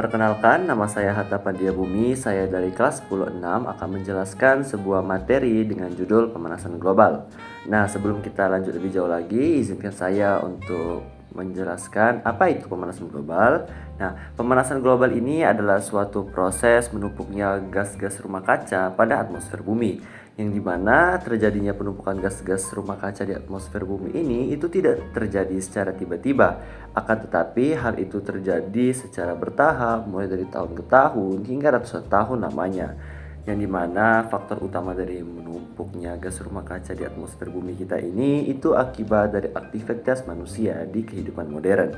Perkenalkan, nama saya Hatta Pandia Bumi. Saya dari kelas 10-6 akan menjelaskan sebuah materi dengan judul pemanasan global. Nah, sebelum kita lanjut lebih jauh lagi, izinkan saya untuk menjelaskan apa itu pemanasan global. Nah, pemanasan global ini adalah suatu proses menumpuknya gas-gas rumah kaca pada atmosfer bumi, yang dimana terjadinya penumpukan gas-gas rumah kaca di atmosfer bumi ini itu tidak terjadi secara tiba-tiba, akan tetapi hal itu terjadi secara bertahap mulai dari tahun ke tahun hingga ratusan tahun lamanya, yang dimana faktor utama dari menumpuknya gas rumah kaca di atmosfer bumi kita ini itu akibat dari aktivitas manusia di kehidupan modern.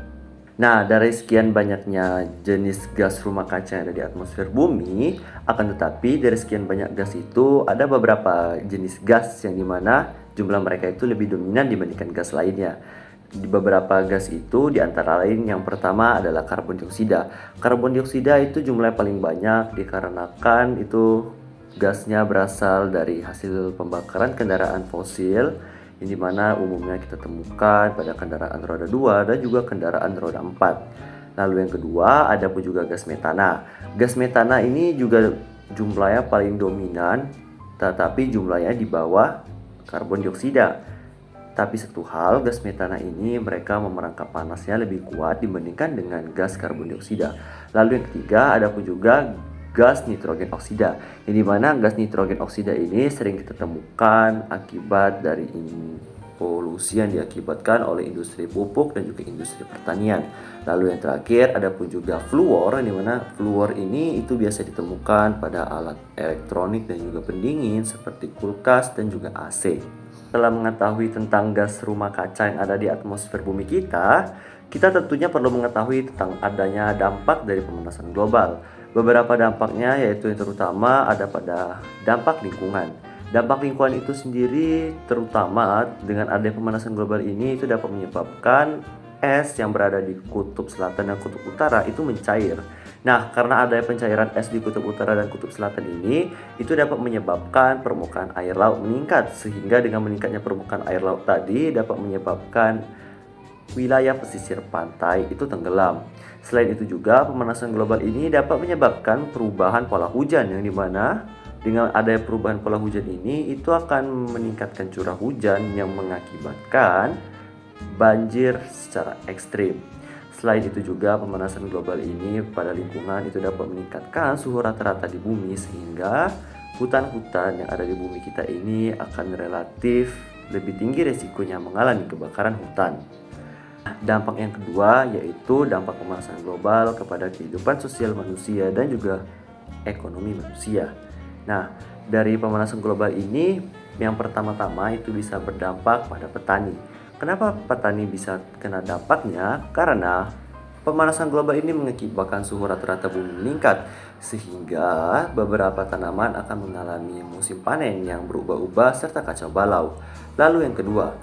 Nah, dari sekian banyaknya jenis gas rumah kaca yang ada di atmosfer bumi, akan tetapi dari sekian banyak gas itu ada beberapa jenis gas yang dimana jumlah mereka itu lebih dominan dibandingkan gas lainnya. Di beberapa gas itu di antara lain yang pertama adalah karbon dioksida. Karbon dioksida itu jumlahnya paling banyak dikarenakan itu gasnya berasal dari hasil pembakaran kendaraan fosil, yang dimana umumnya kita temukan pada kendaraan roda 2 dan juga kendaraan roda 4. Lalu yang kedua ada pun juga gas metana. Gas metana ini juga jumlahnya paling dominan, tetapi jumlahnya di bawah karbon dioksida. Tapi satu hal, gas metana ini mereka memerangkap panasnya lebih kuat dibandingkan dengan gas karbon dioksida. Lalu yang ketiga ada pun juga gas nitrogen oksida, yang dimana gas nitrogen oksida ini sering kita temukan akibat dari polusi yang diakibatkan oleh industri pupuk dan juga industri pertanian. Lalu yang terakhir ada pun juga fluor, yang dimana fluor ini itu biasa ditemukan pada alat elektronik dan juga pendingin seperti kulkas dan juga AC. Setelah mengetahui tentang gas rumah kaca yang ada di atmosfer bumi kita tentunya perlu mengetahui tentang adanya dampak dari pemanasan global. Beberapa dampaknya yaitu yang terutama ada pada dampak lingkungan. Dampak lingkungan itu sendiri terutama dengan adanya pemanasan global ini itu dapat menyebabkan es yang berada di kutub selatan dan kutub utara itu mencair. Nah, karena adanya pencairan es di kutub utara dan kutub selatan ini, itu dapat menyebabkan permukaan air laut meningkat, sehingga dengan meningkatnya permukaan air laut tadi dapat menyebabkan wilayah pesisir pantai itu tenggelam. Selain itu juga pemanasan global ini dapat menyebabkan perubahan pola hujan, yang dimana dengan adanya perubahan pola hujan ini itu akan meningkatkan curah hujan yang mengakibatkan banjir secara ekstrim. Selain itu juga pemanasan global ini pada lingkungan itu dapat meningkatkan suhu rata-rata di bumi, sehingga hutan-hutan yang ada di bumi kita ini akan relatif lebih tinggi resikonya mengalami kebakaran hutan. Dampak yang kedua yaitu dampak pemanasan global kepada kehidupan sosial manusia dan juga ekonomi manusia. Nah, dari pemanasan global ini yang pertama-tama itu bisa berdampak pada petani. Kenapa petani bisa kena dampaknya? Karena pemanasan global ini mengakibatkan suhu rata-rata bumi meningkat, sehingga beberapa tanaman akan mengalami musim panen yang berubah-ubah serta kacau balau. Lalu yang kedua,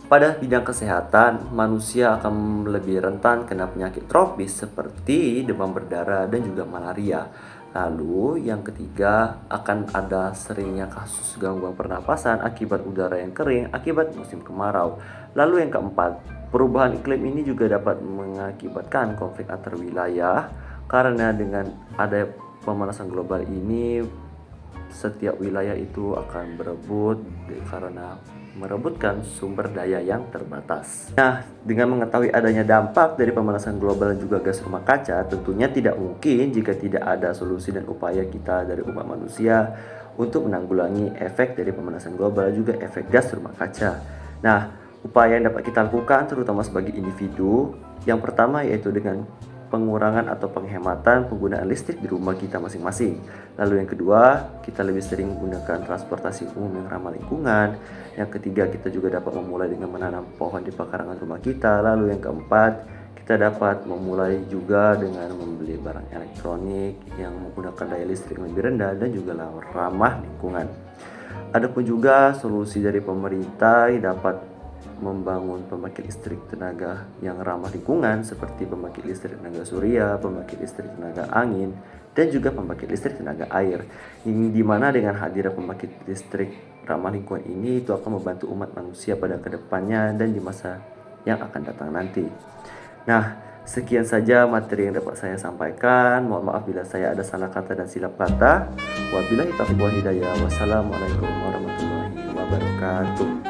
pada bidang kesehatan, manusia akan lebih rentan kena penyakit tropis seperti demam berdarah dan juga malaria. Lalu yang ketiga, akan ada seringnya kasus gangguan pernapasan akibat udara yang kering akibat musim kemarau. Lalu yang keempat, perubahan iklim ini juga dapat mengakibatkan konflik antar wilayah, karena dengan ada pemanasan global ini setiap wilayah itu akan berebut karena merebutkan sumber daya yang terbatas. Nah, dengan mengetahui adanya dampak dari pemanasan global dan juga gas rumah kaca, tentunya tidak mungkin jika tidak ada solusi dan upaya kita dari umat manusia untuk menanggulangi efek dari pemanasan global dan juga efek gas rumah kaca. Nah, upaya yang dapat kita lakukan terutama sebagai individu, yang pertama yaitu dengan pengurangan atau penghematan penggunaan listrik di rumah kita masing-masing. Lalu yang kedua, kita lebih sering menggunakan transportasi umum yang ramah lingkungan. Yang ketiga, kita juga dapat memulai dengan menanam pohon di pekarangan rumah kita. Lalu yang keempat, kita dapat memulai juga dengan membeli barang elektronik yang menggunakan daya listrik lebih rendah dan juga ramah lingkungan. Adapun juga solusi dari pemerintah dapat membangun pembangkit listrik tenaga yang ramah lingkungan seperti pembangkit listrik tenaga surya, pembangkit listrik tenaga angin, dan juga pembangkit listrik tenaga air. Yang dimana dengan hadirnya pembangkit listrik ramah lingkungan ini itu akan membantu umat manusia pada kedepannya dan di masa yang akan datang nanti. Nah, Sekian saja materi yang dapat saya sampaikan. Mohon maaf bila saya ada salah kata dan silap kata. Wabillahi taufiq wal hidayah. Wassalamualaikum warahmatullahi wabarakatuh.